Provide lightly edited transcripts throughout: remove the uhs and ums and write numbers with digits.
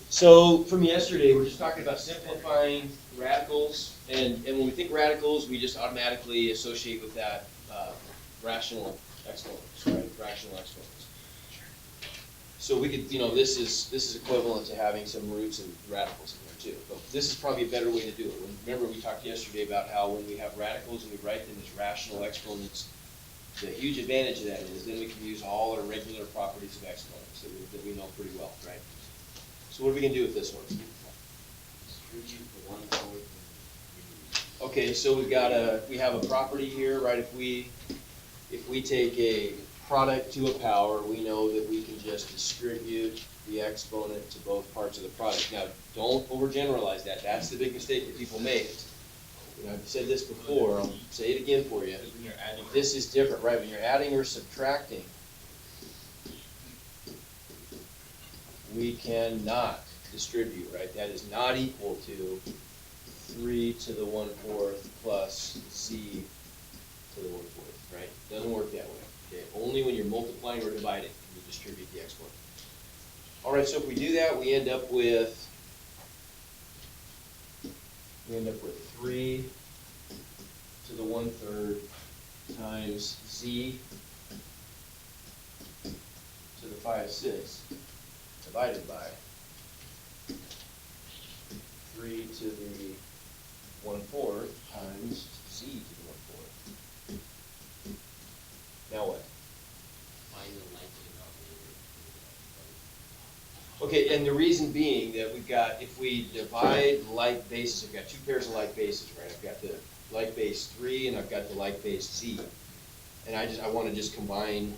So from yesterday, we're just talking about simplifying radicals, and when we think radicals, we just automatically associate with that rational exponents, right? Fractional exponents. So we could, this is equivalent to having some roots and radicals in there too. But this is probably a better way to do it. Remember we talked yesterday about how when we have radicals and we write them as rational exponents, the huge advantage of that is then we can use all our regular properties of exponents that we know pretty well, right? So what are we going to do with this one? Okay, so we have a property here, right? If we take a product to a power, we know that we can just distribute the exponent to both parts of the product. Now, don't overgeneralize that. That's the big mistake that people make. I've said this before. I'll say it again for you. This is different, right? When you're adding or subtracting, we cannot distribute, right? That is not equal to 3 to the 1/4 plus z to the 1/4, right? Doesn't work that way. Okay? Only when you're multiplying or dividing can you distribute the exponent. All right, so if we do that, we end up with 3 to the 1/3 times z to the 5/6 divided by 3 to the 1/4 times z to the 1/4. Now what? Okay, and the reason being that we've got, if we divide like bases, I've got two pairs of like bases, right? I've got the like base 3 and I've got the like base z. And I want to just combine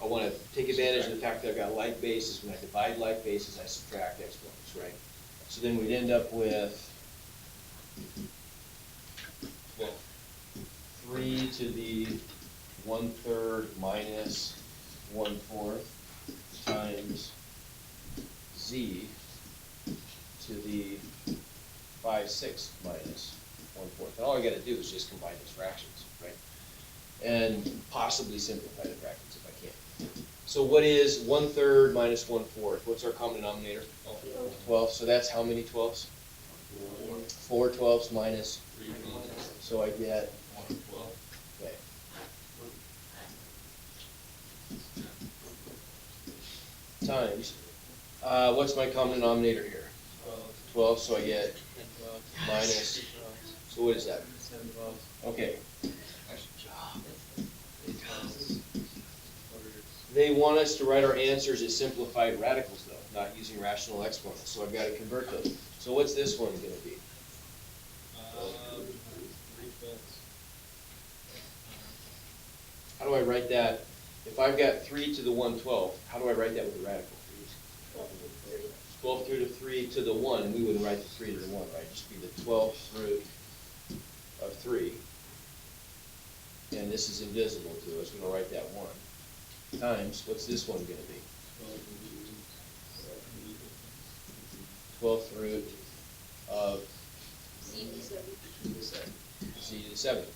I want to take advantage of the fact that I've got like bases. When I divide like bases, I subtract exponents, right? So then we'd end up with 3 to the 1/3 minus 1/4 times z to the 5/6 minus 1/4. And all I got to do is just combine those fractions, right? And possibly simplify the fractions if I can. So what is 1/3 minus 1/4? What's our common denominator? 12. So that's how many 12s? 4 12s minus 3. So I get 1/12. Okay. Times. What's my common denominator here? 12. So I get minus. So what is that? Okay. They want us to write our answers as simplified radicals, though, not using rational exponents. So I've got to convert those. So what's this one going to be? 3/5. How do I write that? If I've got 3 to the 1/12, how do I write that with a radical? 12 through to 3 to the 1, and we would write the 3 to the 1, right? Just be the 12th root of 3. And this is invisible to us. We're going to write that 1. Times, what's this one going to be? 12th root of z to the 7.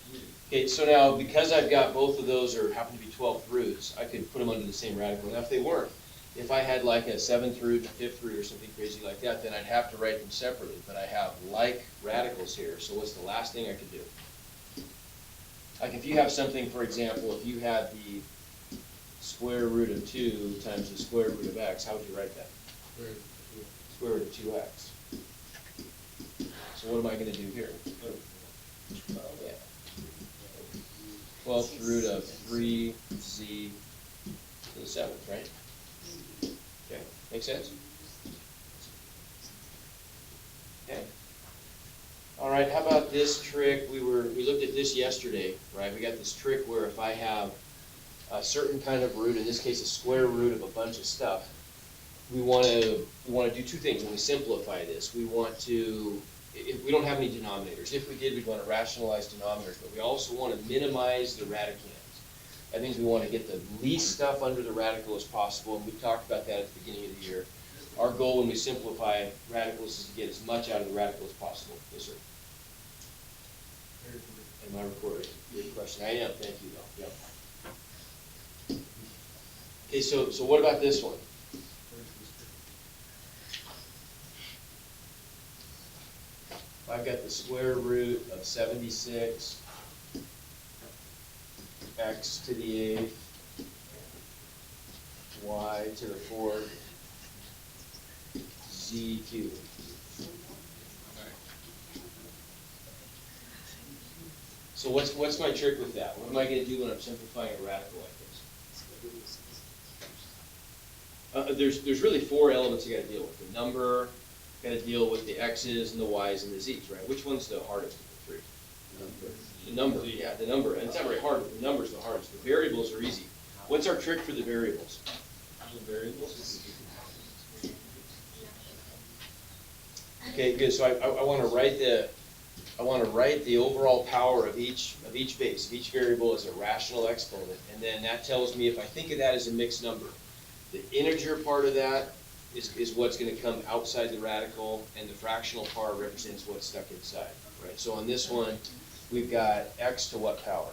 Okay, so now because I've got both of those or happen to be 12th roots, I could put them under the same radical. Now if they weren't, if I had like a 7th root, a 5th root, or something crazy like that, then I'd have to write them separately. But I have like radicals here, so what's the last thing I could do? Like if you have something, for example, if you had the square root of 2 times the square root of x, how would you write that? Square root of 2x. So what am I going to do here? Yeah. 12th root of 3z to the 7th, right? Okay, make sense? Okay. All right, how about this trick? We looked at this yesterday, right? We got this trick where if I have a certain kind of root, in this case a square root of a bunch of stuff, we want to do two things when we simplify this. We want to, if we don't have any denominators, if we did, we'd want to rationalize denominators, but we also want to minimize the radicands. That means we want to get the least stuff under the radical as possible, and we talked about that at the beginning of the year. Our goal when we simplify radicals is to get as much out of the radical as possible. Yes, sir? Am I recording? Good question. I am. Thank you, though. Yep. Okay, so what about this one? I've got the square root of 76 x to the 8th y to the 4th z cubed. So what's my trick with that? What am I going to do when I'm simplifying a radical like this? There's really 4 elements you got to deal with. The number, got to deal with the x's and the y's and the z's, right? Which one's the hardest of the 3? The number, yeah, the number. And it's not very hard, but the number's the hardest. The variables are easy. What's our trick for the variables? The variables? Okay, good. So I want to write the overall power of each base, of each variable as a rational exponent, and then that tells me if I think of that as a mixed number, the integer part of that is what's going to come outside the radical, and the fractional part represents what's stuck inside, right? So on this one, we've got x to what power?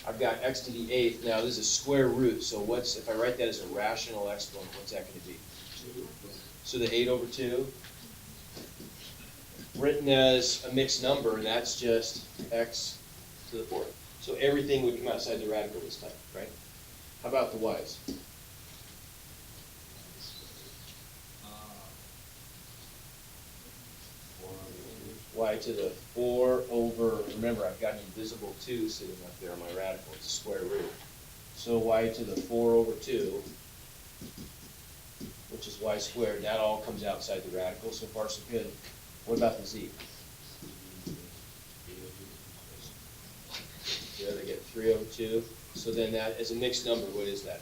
I've got x to the 8th. Now this is a square root, so if I write that as a rational exponent, what's that going to be? So the 8 over 2, written as a mixed number, that's just x to the 4th. So everything would come outside the radical this time, right? How about the y's? Y to the 4 over, remember I've got an invisible 2 sitting up there on my radical, it's a square root. So y to the 4 over 2, which is y squared, that all comes outside the radical, so far so good. What about the z? Yeah, they get 3 over 2. So then that, as a mixed number, what is that?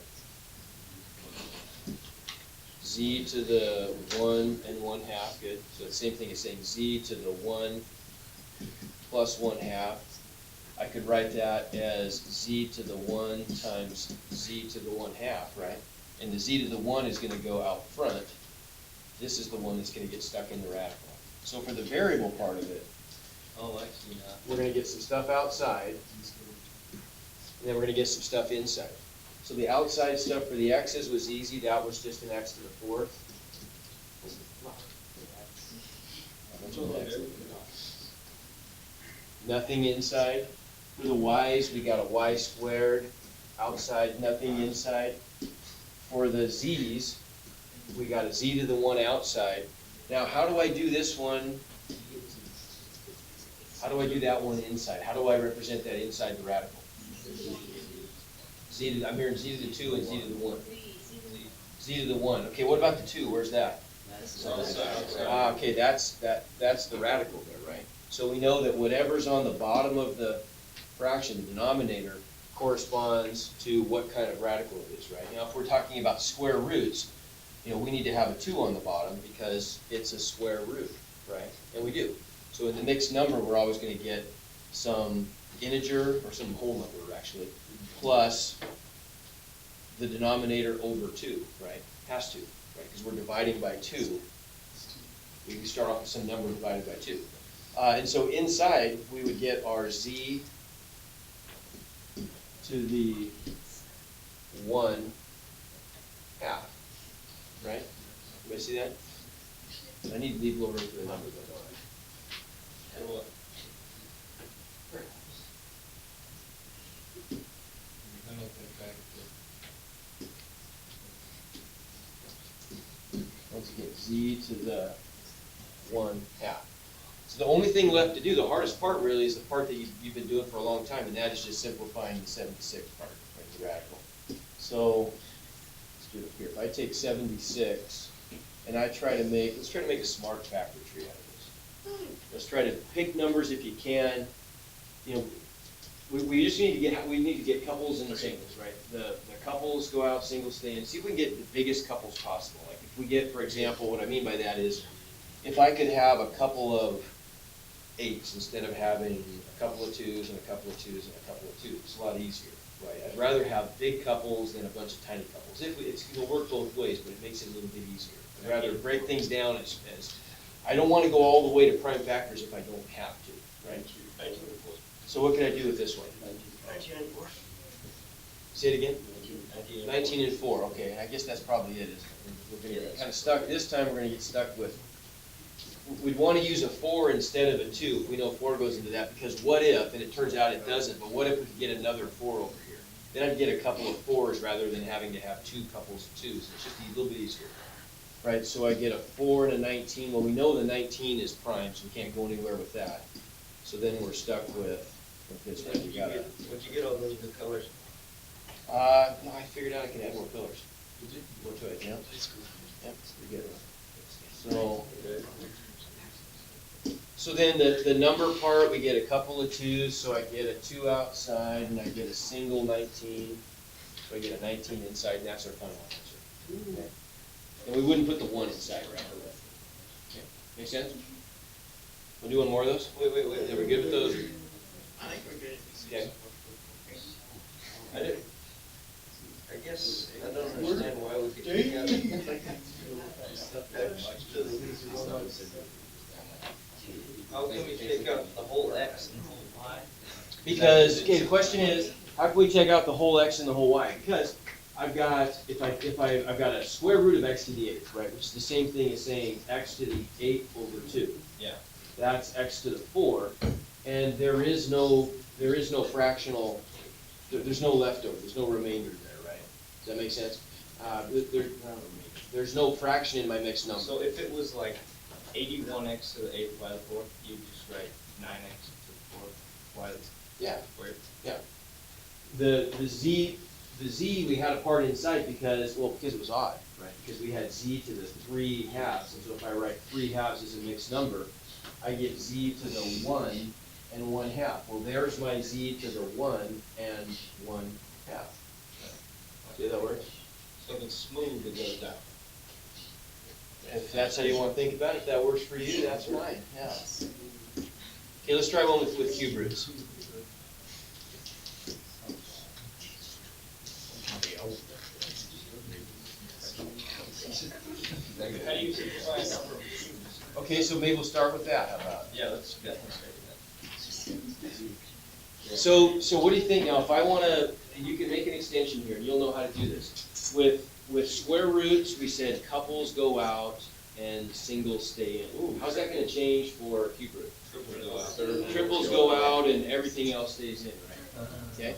Z to the 1 and 1/2, good. So the same thing as saying z to the 1 plus 1/2. I could write that as z to the 1 times z to the 1/2, right? And the z to the 1 is going to go out front. This is the one that's going to get stuck in the radical. So for the variable part of it, we're going to get some stuff outside, and then we're going to get some stuff inside. So the outside stuff for the x's was easy. That was just an x to the 4th. Nothing inside. For the y's, we got a y squared. Outside, nothing inside. For the z's, we got a z to the 1 outside. Now, how do I do this one? How do I do that one inside? How do I represent that inside the radical? I'm hearing z to the 2 and z to the 1. Z to the 1. Okay, what about the 2? Where's that? Okay, that's the radical there, right? So we know that whatever's on the bottom of the fraction, the denominator, corresponds to what kind of radical it is, right? Now, if we're talking about square roots, we need to have a 2 on the bottom because it's a square root, right? And we do. So in the mixed number, we're always going to get some integer, or some whole number, actually, plus the denominator over 2, right? Has to, right? Because we're dividing by 2. We can start off with some number divided by 2. And so inside, we would get our z to the 1/2, right? Everybody see that? I need to leave a little room for the number, though, don't I? Once again, z to the 1/2. So the only thing left to do, the hardest part really, is the part that you've been doing for a long time, and that is just simplifying the 76 part, right, the radical. So let's do it up here. If I take 76 and I try to make, let's try to make a smart factor tree out of this. Let's try to pick numbers if you can. We just need to get couples and singles, right? The couples go out, singles stay in. See if we can get the biggest couples possible. Like if we get, for example, what I mean by that is, if I could have a couple of 8s instead of having a couple of 2s and a couple of 2s and a couple of 2s, it's a lot easier, right? I'd rather have big couples than a bunch of tiny couples. It's going to work both ways, but it makes it a little bit easier. I'd rather break things down as I don't want to go all the way to prime factors if I don't have to, right? So what can I do with this one? 19 and 4. Say it again? 19 and 4, okay, I guess that's probably it, isn't it? We're going to get kind of stuck. This time we're going to get stuck with we'd want to use a 4 instead of a 2 if we know 4 goes into that, because what if, and it turns out it doesn't, but what if we could get another 4 over here? Then I'd get a couple of 4s rather than having to have 2 couples of 2s. It's just a little bit easier. Right, so I get a 4 and a 19. Well, we know the 19 is prime, so we can't go anywhere with that. So then we're stuck with this one. Where'd you get all those new colors? No, I figured out I could add more colors. Did you? More to it, yeah. Yep, pretty good. So then the number part, we get a couple of 2s, so I get a 2 outside, and I get a single 19. So I get a 19 inside, and that's our final answer. Okay. And we wouldn't put the 1 inside right away. Okay. Make sense? We'll do one more of those? Wait. Are we good with those? I think we're good. Okay. I guess I don't understand why we could take out. How can we take out the whole X and the whole Y? Because, okay, the question is, how can we take out the whole X and the whole Y? Because I've got, I've got a square root of X to the 8th, right? Which is the same thing as saying X to the 8 over 2. Yeah. That's X to the 4, and there is no fractional, there's no leftover, there's no remainder there, right? Does that make sense? There's no fraction in my mixed number. So if it was like 81x to the 8th by the 4th, you would just write 9x to the 4th y Yeah. squared. Yeah. The z we had a part inside because it was odd, right? Because we had z to the 3 halves, and so if I write 3 halves as a mixed number, I get z to the 1 and 1 half. Well, there's my z to the 1 and 1 half. See how that works? So if it's smooth, it goes down. If that's how you want to think about it, if that works for you, that's fine, yeah. Okay, let's try one with cube roots. How do you simplify a number of cubes? Okay, so maybe we'll start with that, how about? Yeah, let's definitely start with that. So what do you think now? If I want to, you can make an extension here, and you'll know how to do this. With square roots, we said couples go out and singles stay in. Ooh, how's that going to change for cube root? Triples go out and everything else stays in, right? Okay.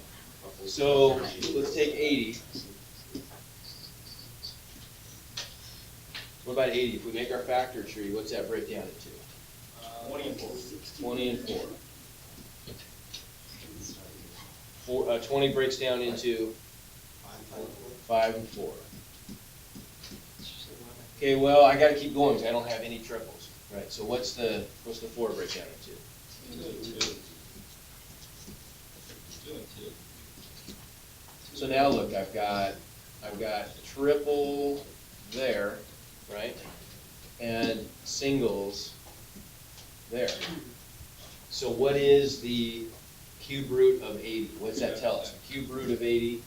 So let's take 80. What about 80? If we make our factor tree, what's that break down into? 20 and 4. 20 and 4. 20 breaks down into 5 and 4. Okay, well, I got to keep going because I don't have any triples, right? So what's the 4 break down into? 2 and 2. 2 and 2. So now look, I've got triple there, right? And singles there. So what is the cube root of 80? What's that tell us? The cube root of 80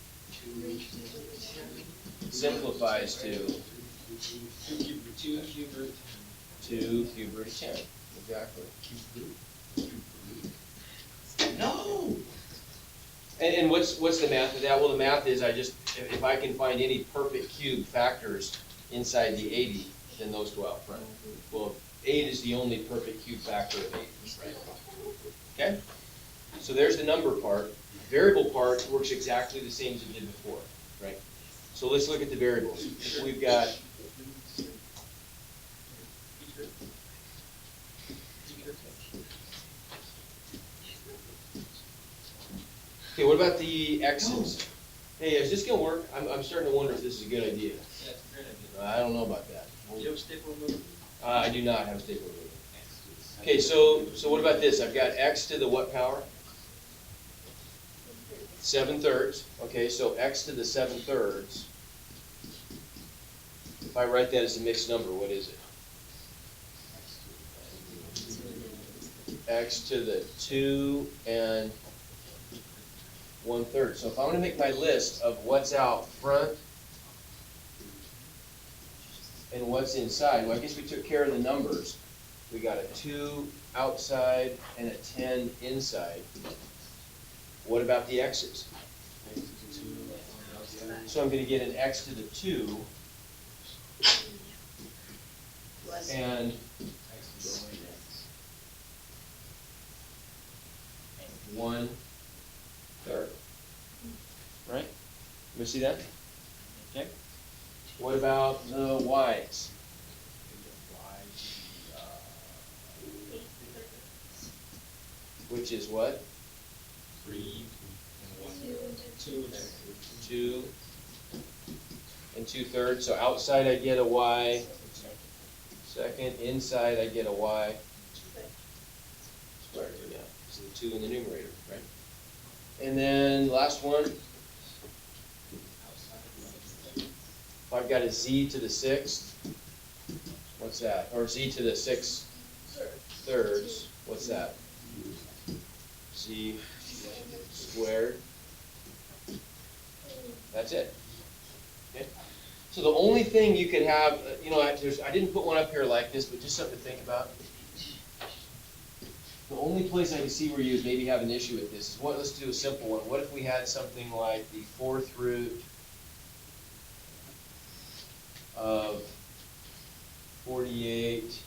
simplifies to 2 cube root. 2 cube root of 10. Exactly. No! And what's the math of that? Well, the math is if I can find any perfect cube factors inside the 80, then those 12, right? Well, 8 is the only perfect cube factor of 80, right? Okay? So there's the number part. Variable part works exactly the same as it did before, right? So let's look at the variables. We've got okay, what about the x's? Hey, is this gonna work? I'm starting to wonder if this is a good idea. Yeah, it's a great idea. I don't know about that. Do you have a staple remover? I do not have a staple remover. Okay, so what about this? I've got x to the what power? 7/3. Okay, so x to the 7/3. If I write that as a mixed number, what is it? X to the 2 and 1/3. So if I want to make my list of what's out front and what's inside, well, I guess we took care of the numbers. We got a 2 outside and a 10 inside. What about the x's? So I'm going to get an x to the 2 and 1/3. Right? You see that? Okay. What about the y's? Which is what? 3 and 1/3. 2 and 2/3. So outside I get a y. Second, inside I get a y squared. Yeah, so the 2 in the numerator, right? And then last one. If I've got a z to the 6th, what's that? Or z to the 6 thirds, what's that? Z squared. That's it. Okay. So the only thing you could have, I didn't put one up here like this, but just something to think about. The only place I can see where you would maybe have an issue with this is let's do a simple one. What if we had something like the 4th root of 48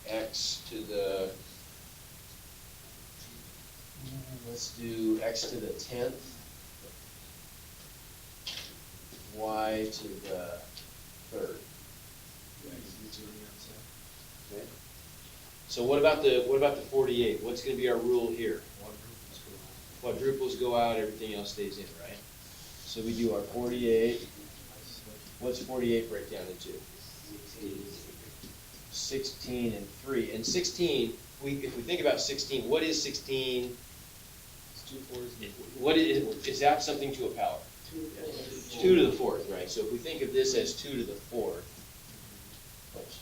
x to the, let's do x to the 10th, y to the 3rd. Okay. So what about the 48? What's going to be our rule here? Quadruples go out, everything else stays in, right? So we do our 48. What's 48 break down into? 16 and 3. And 16, if we think about 16, what is 16? It's 2 fours. What is that something to a power? 2 to the 4th, right? So if we think of this as 2 to the 4th, oops.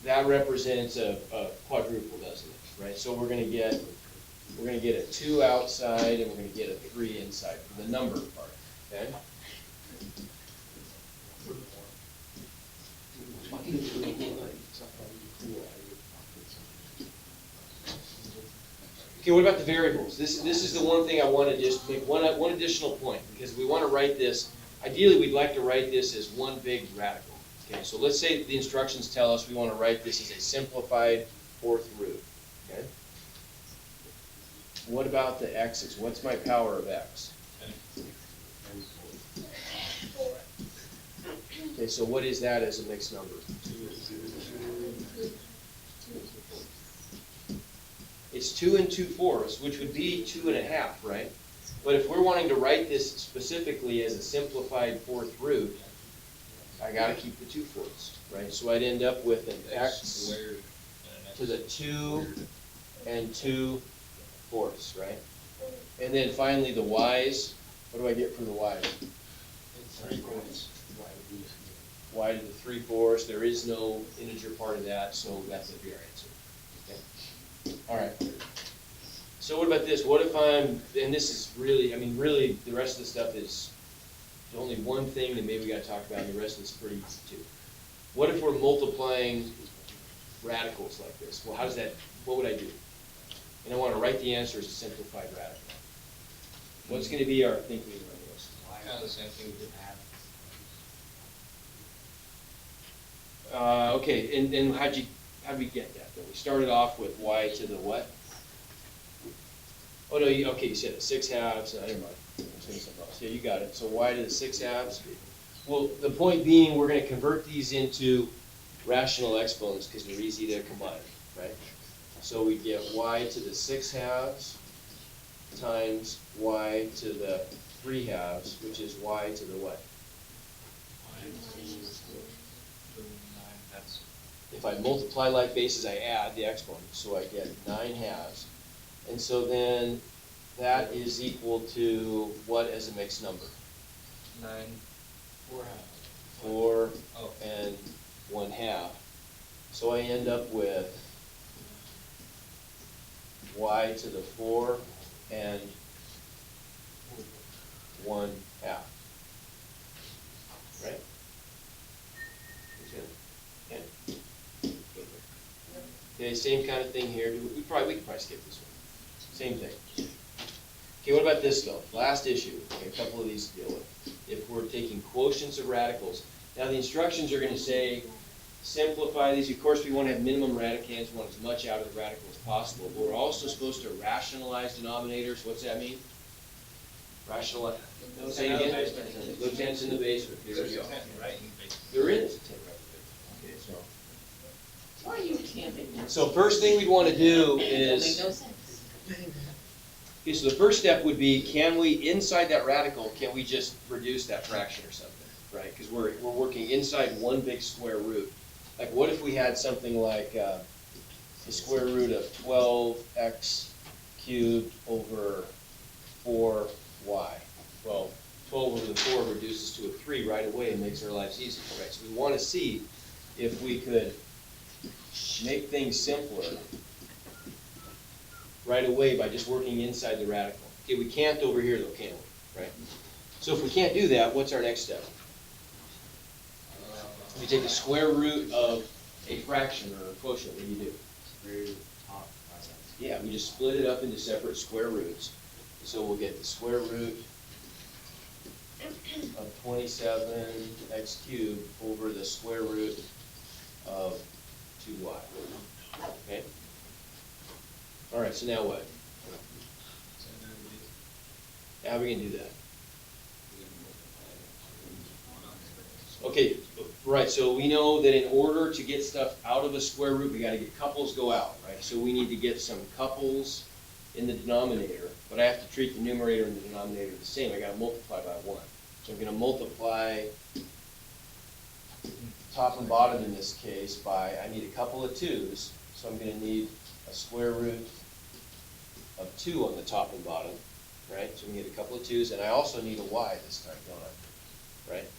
That represents a quadruple, doesn't it? Right? So we're going to get a 2 outside and we're going to get a 3 inside for the number part. Okay? Okay, what about the variables? This is the one thing I want to just make one additional point, because we want to write this, ideally we'd like to write this as one big radical. Okay, so let's say the instructions tell us we want to write this as a simplified 4th root. Okay? What about the x's? What's my power of x? Okay, so what is that as a mixed number? It's 2 and 2/4, which would be 2 1/2, right? But if we're wanting to write this specifically as a simplified 4th root, I got to keep the 2/4, right? So I'd end up with an x to the 2 and 2/4, right? And then finally the y's. What do I get for the y's? 3/4. Y to the 3/4. There is no integer part of that, so that's a your answer. Okay. All right. So what about this? What if and this is really, really the rest of the stuff is only one thing that maybe we got to talk about, and the rest is pretty easy too. What if we're multiplying radicals like this? Well, what would I do? And I want to write the answer as a simplified radical. What's going to be our thinking on this? Kind of the same thing we did have. Okay, and how'd we get that? Then we started off with y to the what? Oh no, you said it, 6/2. Never mind. I'm saying something else. Yeah, you got it. So y to the 6/2. Well, the point being, we're going to convert these into rational exponents because they're easy to combine, right? So we get y to the 6/2 times y to the 3/2, which is y to the what? If I multiply like bases, I add the exponents, so I get 9/2. And so then that is equal to what as a mixed number? 9 4/2. 4 Oh. and 1/2. So I end up with y to the 4 and 1/2. Right? Okay. Okay, same kind of thing here. We could probably skip this one. Same thing. Okay, what about this though? Last issue. Okay, a couple of these to deal with. If we're taking quotients of radicals. Now the instructions are going to say simplify these. Of course, we want to have minimum radicands, we want as much out of the radical as possible, but we're also supposed to rationalize denominators. What's that mean? Rationalize, say it again? Lieutenant's in the basement, here we There's a go. tent right in the basement. There is a tent right there. Okay, so. Why are you camping? So first thing we'd want to do Make is, no sense. okay, so the first step would be, can we, inside that radical, can we just reduce that fraction or something, right? Because we're working inside one big square root. Like what if we had something like the square root of 12x cubed over 4y? Well, 12 over the 4 reduces to a 3 right away and makes our lives easier, right? So we want to see if we could make things simpler right away by just working inside the radical. Okay, we can't over here though, can we? Right? So if we can't do that, what's our next step? We take the square root of a fraction or a quotient. What do you do? Yeah, we just split it up into separate square roots. So we'll get the square root of 27x cubed over the square root of 2y. Okay? All right, so now what? How are we going to do that? Okay, right, so we know that in order to get stuff out of a square root, we got to get couples go out, right? So we need to get some couples in the denominator, but I have to treat the numerator and the denominator the same. I got to multiply by 1. So I'm going to multiply top and bottom in this case by, I need a couple of 2's, so I'm going to need a square root of 2 on the top and bottom, right? So we need a couple of 2's, and I also need a y this time, don't I? Right?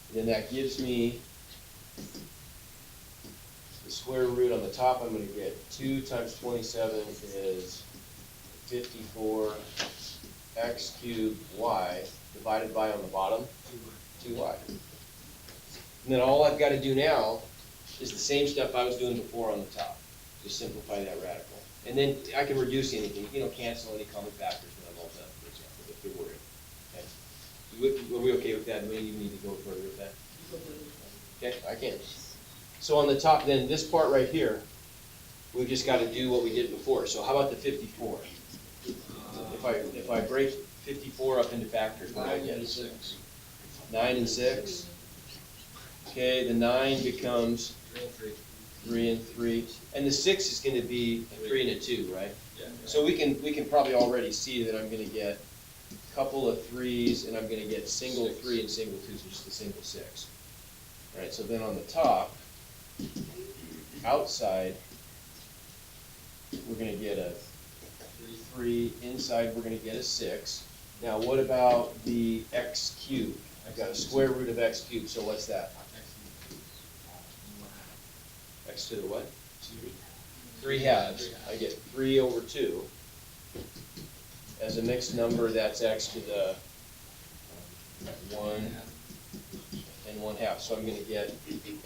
And then that gives me the square root on the top. I'm going to get 2 times 27 is 54 x cubed y divided by on the bottom 2y. And then all I've got to do now is the same stuff I was doing before on the top. Just simplify that radical. And then I can reduce anything, cancel any common factors when I'm all done, for example, if they're worried. Okay. Are we okay with that? Do we even need to go further with that? Okay, I can. So on the top then, this part right here, we've just got to do what we did before. So how about the 54? If I break 54 up into factors, what do I get? 9 and 6. Okay, the 9 becomes 3 and 3. And the 6 is going to be a 3 and a 2, right? Yeah. So we can probably already see that I'm going to get a couple of 3's, and I'm going to get single 3 and single 2's, which is the single 6. All right, so then on the top, outside, we're going to get a 3. Inside, we're going to get a 6. Now, what about the x cubed? I've got a square root of x cubed, so what's that? X to the what? 3 halves. I get 3 over 2. As a mixed number, that's x to the 1 and 1/2. So I'm going to get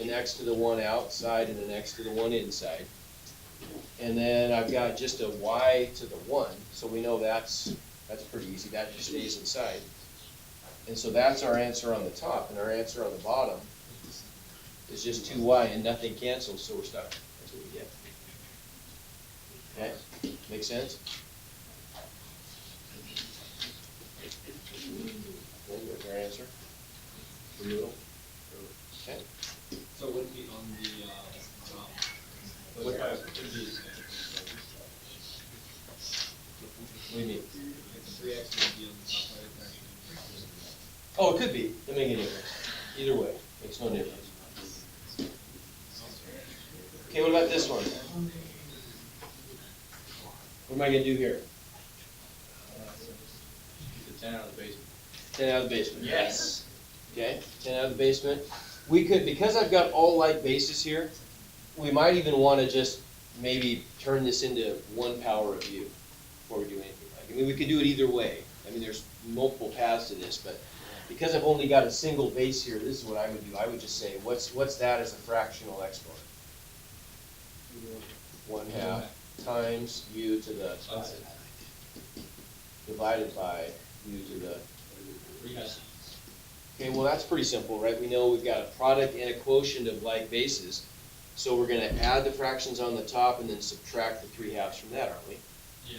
an x to the 1 outside and an x to the 1 inside. And then I've got just a y to the 1, so we know that's pretty easy. That just stays inside. And so that's our answer on the top, and our answer on the bottom is just 2y, and nothing cancels, so we're stuck. That's what we get. Okay? Make sense? Okay, there's our answer. The middle. Okay. So it would be on the top. What- Could be What do you mean? like the 3x would be on the top right. Oh, it could be. Doesn't make any difference. Either way, makes no difference. Okay, what about this one? What am I gonna do here? The 10 out of the basement. 10 out of the basement. Yes. Okay, 10 out of the basement. We could, because I've got all like bases here, we might even want to just maybe turn this into 1 power of u before we do anything like it. I mean, we could do it either way. I mean, there's multiple paths to this, but because I've only got a single base here, this is what I would do. I would just say, what's that as a fractional exponent? 1/2 times u to the divided by u to the Okay, well, that's pretty simple, right? We know we've got a product and a quotient of like bases. So we're gonna add the fractions on the top and then subtract the 3/2 from that, aren't we?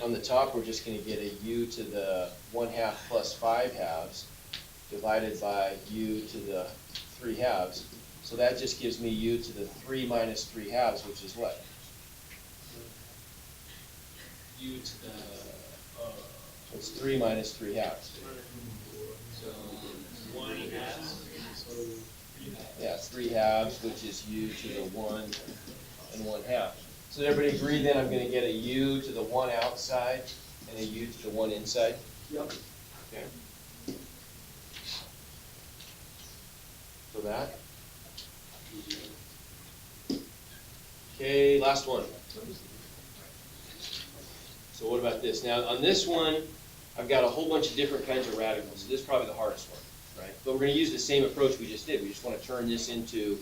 On the top, we're just gonna get a u to the 1/2 plus 5/2 divided by u to the 3/2. So that just gives me u to the 3 minus 3/2, which is what? U to the, It's 3 minus 3/2. so 1/2. Yeah, 3/2, which is u to the 1 and 1/2. So did everybody agree then I'm gonna get a u to the 1 outside and a u to the 1 inside? Yep. Okay. So that. Okay, last one. So what about this? Now, on this one, I've got a whole bunch of different kinds of radicals. This is probably the hardest one, right? But we're gonna use the same approach we just did. We just wanna turn this into,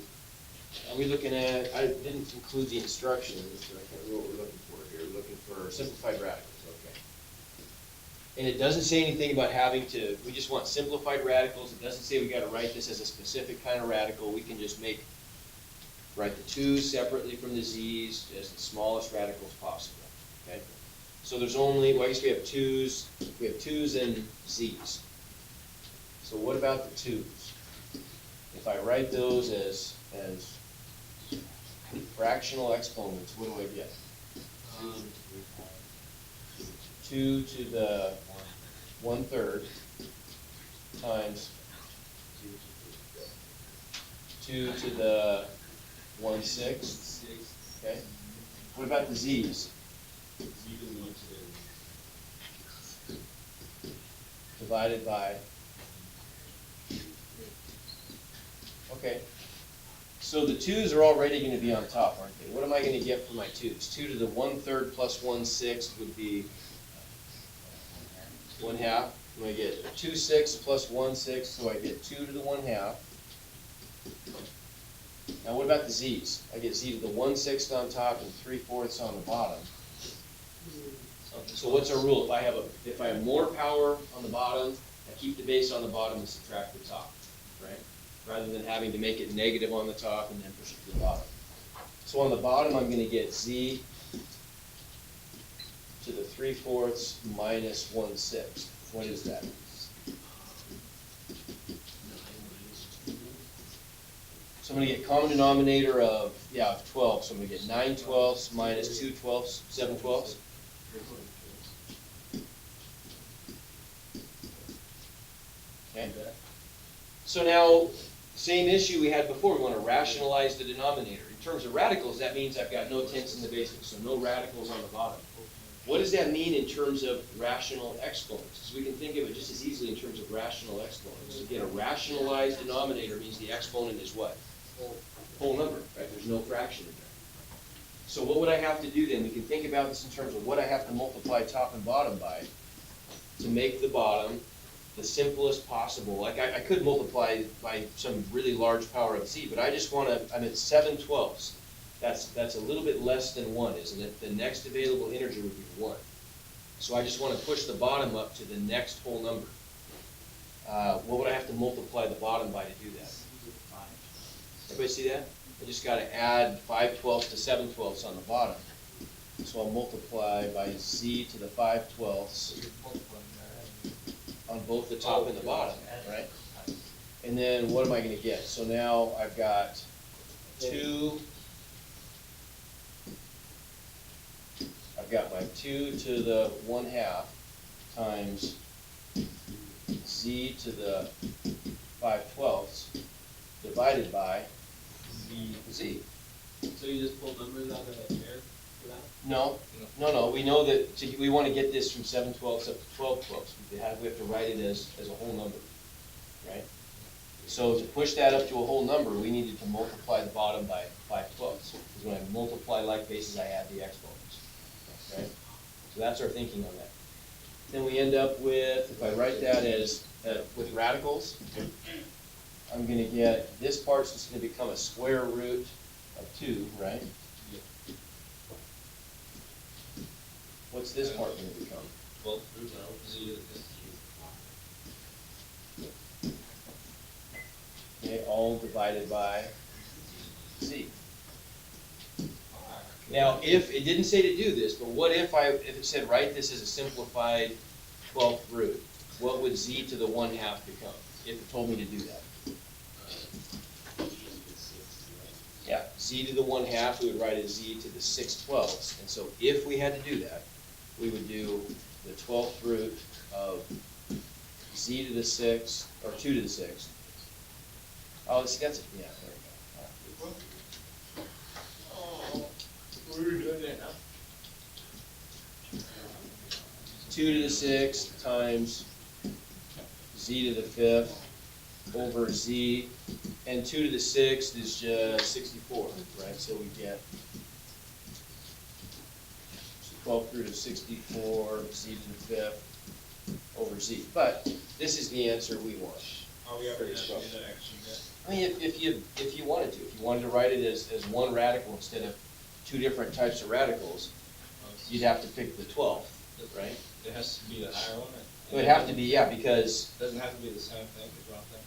are we looking at, I didn't include the instructions, but I can't remember what we're looking for here. We're looking for simplified radicals, okay. And it doesn't say anything about having to, we just want simplified radicals. It doesn't say we gotta write this as a specific kind of radical. We can just write the 2's separately from the z's as the smallest radicals possible, okay? So there's only, well, I guess we have 2's and z's. So what about the 2's? If I write those as fractional exponents, what do I get? 2 to the 1/3 times 2 to the 1/6, okay? What about the z's? Divided by, okay. So the 2's are already gonna be on top, aren't they? What am I gonna get for my 2's? 2 to the 1/3 plus 1/6 would be 1/2. I'm gonna get 2/6 plus 1/6, so I get 2 to the 1/2. Now what about the z's? I get z to the 1/6 on top and 3/4 on the bottom. So what's our rule? If I have more power on the bottom, I keep the base on the bottom and subtract the top, right? Rather than having to make it negative on the top and then push it to the bottom. So on the bottom, I'm gonna get z to the 3/4 minus 1/6. What is that? So I'm gonna get common denominator of 12. So I'm gonna get 9/12 minus 2/12, 7/12. Okay. So now, same issue we had before. We want to rationalize the denominator. In terms of radicals, that means I've got no tenths in the basic, so no radicals on the bottom. What does that mean in terms of rational exponents? So we can think of it just as easily in terms of rational exponents. Again, a rationalized denominator means the exponent is what? Whole number, right? There's no fraction in there. So what would I have to do then? We can think about this in terms of what I have to multiply top and bottom by to make the bottom the simplest possible. Like I could multiply by some really large power of z, but I just want to, I'm at 7/12. That's a little bit less than 1, isn't it? The next available integer would be 1. So I just want to push the bottom up to the next whole number. What would I have to multiply the bottom by to do that? Everybody see that? I just got to add 5/12 to 7/12 on the bottom. So I'll multiply by z to the 5/12 on both the top and the bottom, right? And then what am I going to get? So now I've got 2, I've got my 2 to the 1/2 times z to the 5/12 divided by z. So you just pull numbers out of the air for that? No, we know that we want to get this from 7/12 up to 12/12. We have to write it as a whole number, right? So to push that up to a whole number, we needed to multiply the bottom by 5/12. Because when I multiply like bases, I add the exponents, right? So that's our thinking on that. Then we end up with, if I write that as, with radicals, I'm going to get, this part's just going to become a square root of 2, right? What's this part going to become? Well, z to the 15. Okay, all divided by z. Now, if, it didn't say to do this, but what if it said write this as a simplified 12th root? What would z to the 1/2 become, if it told me to do that? Yeah, z to the 1/2, we would write as z to the 6/12. And so if we had to do that, we would do the 12th root of z to the 6th, or 2 to the 6th. Oh, see, that's, yeah, there we go. We're doing it now. 2 to the 6th times z to the 5th over z, and 2 to the 6th is just 64, right? So we get 12th root of 64, z to the 5th over z. But this is the answer we want. Are we ever For gonna this do problem. that extra bit? I mean, if you wanted to write it as one radical instead of two different types of radicals, you'd have to pick the 12th, right? It has to be the higher one? It would have to be, yeah, because, Doesn't have to be the same thing, the wrong thing?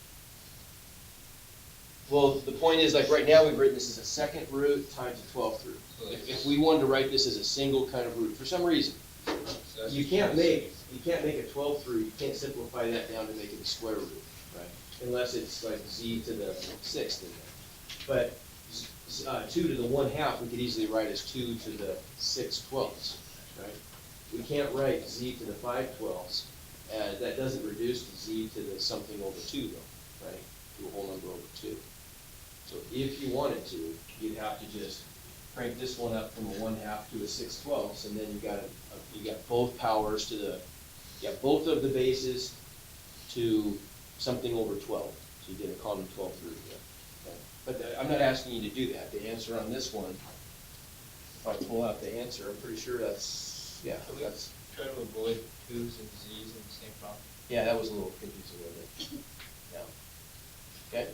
well, the point is, like, right now, we've written this as a second root times a 12th root. So If we wanted to write this as a single kind of root, for some reason, so that's you just can't one make a 12th root, you can't simplify that down to make it a square root, right? Unless it's like z to the 6th in there. But 2 to the 1/2, we could easily write as 2 to the 6/12, right? We can't write z to the 5/12, that doesn't reduce to z to the something over 2 though, right? To a whole number over 2. So if you wanted to, you'd have to just crank this one up from a 1/2 to a 6/12, and then you got both powers to the, you got both of the bases to something over 12. So you get a common 12th root there. Okay? But I'm not asking you to do that. The answer on this one, if I pull out the answer, I'm pretty sure that's, yeah, that's, Try to avoid 2's and z's in the same problem. yeah, that was a little confusing, wasn't it? Yeah. Okay?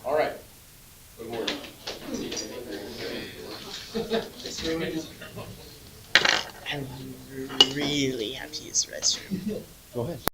All right. Good morning. I really have to use the restroom. Go ahead.